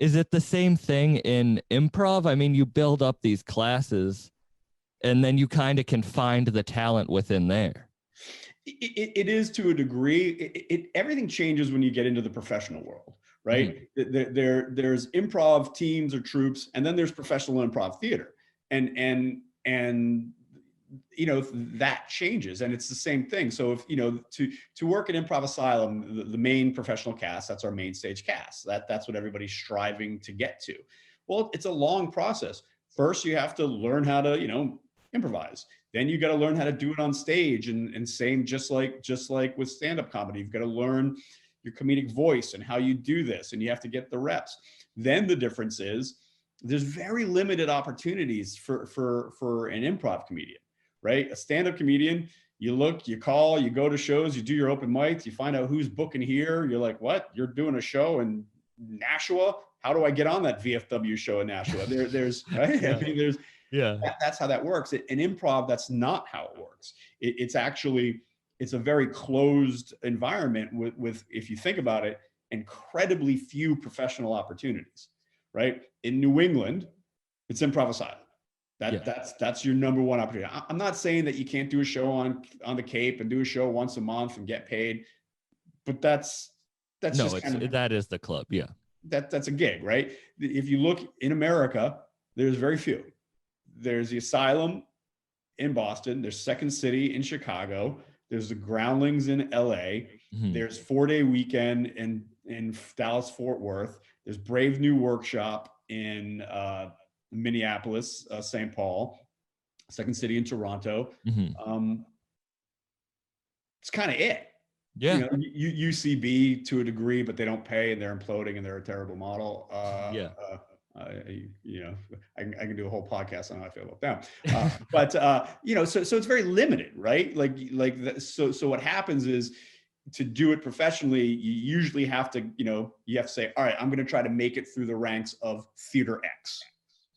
Is it the same thing in improv? I mean, you build up these classes and then you kind of can find the talent within there. It is to a degree. Everything changes when you get into the professional world, right? There's improv teams or troops, and then there's professional improv theater, and that changes, and it's the same thing. So if to work at Improv Asylum, the main professional cast, that's our main stage cast. That's what everybody's striving to get to. Well, it's a long process. First, you have to learn how to improvise. Then you got to learn how to do it on stage, and same, just like with stand-up comedy, you've got to learn your comedic voice and how you do this, and you have to get the reps. Then the difference is there's very limited opportunities for an improv comedian, right? A stand-up comedian, you look, you call, you go to shows, you do your open mics, you find out who's booking here. You're like, what? You're doing a show in Nashua? How do I get on that VFW show in Nashua? There's right. Yeah. I mean, there's Yeah. that's how that works. In improv, that's not how it works. It's a very closed environment with, if you think about it, incredibly few professional opportunities, right? In New England, it's Improv Asylum. That's your number one opportunity. I'm not saying that you can't do a show on the Cape and do a show once a month and get paid, but that's No, just kind of, that is the club. Yeah. that's a gig, right? If you look in America, there's very few. There's the Asylum in Boston. There's Second City in Chicago. There's the Groundlings in LA. There's 4-Day Weekend in Dallas Fort Worth. There's Brave New Workshop in Minneapolis, St. Paul, Second City in Toronto. It's kind of it. Yeah. UCB to a degree, but they don't pay and they're imploding and they're a terrible model. I can do a whole podcast on how I feel about them. But so it's very limited, right? So what happens is, to do it professionally, you usually have to, you have to say, all right, I'm going to try to make it through the ranks of Theater X,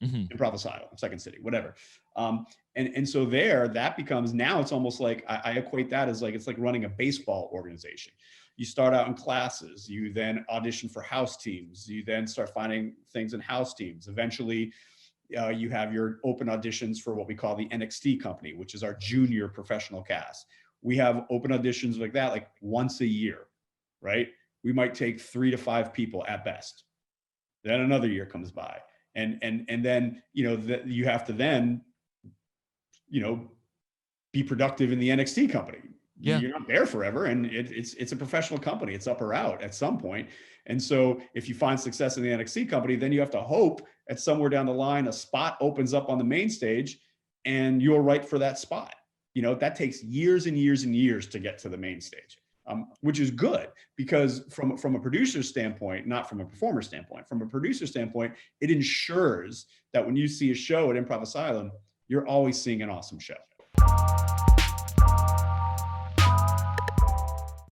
Improv Asylum, Second City, whatever. And so that becomes, now it's almost like, I equate that as it's like running a baseball organization. You start out in classes, you then audition for house teams, you then start finding things in house teams. Eventually, you have your open auditions for what we call the NXT company, which is our junior professional cast. We have open auditions like that, like once a year, right? We might take 3 to 5 people at best. Then another year comes by, and then you have to then be productive in the NXT company. Yeah. You're not there forever, and it's a professional company. It's up or out at some point. And so if you find success in the NXT company, then you have to hope at somewhere down the line a spot opens up on the main stage and you're right for that spot. That takes years and years and years to get to the main stage, which is good, because from a producer standpoint, not from a performer standpoint, from a producer standpoint, it ensures that when you see a show at Improv Asylum, you're always seeing an awesome show.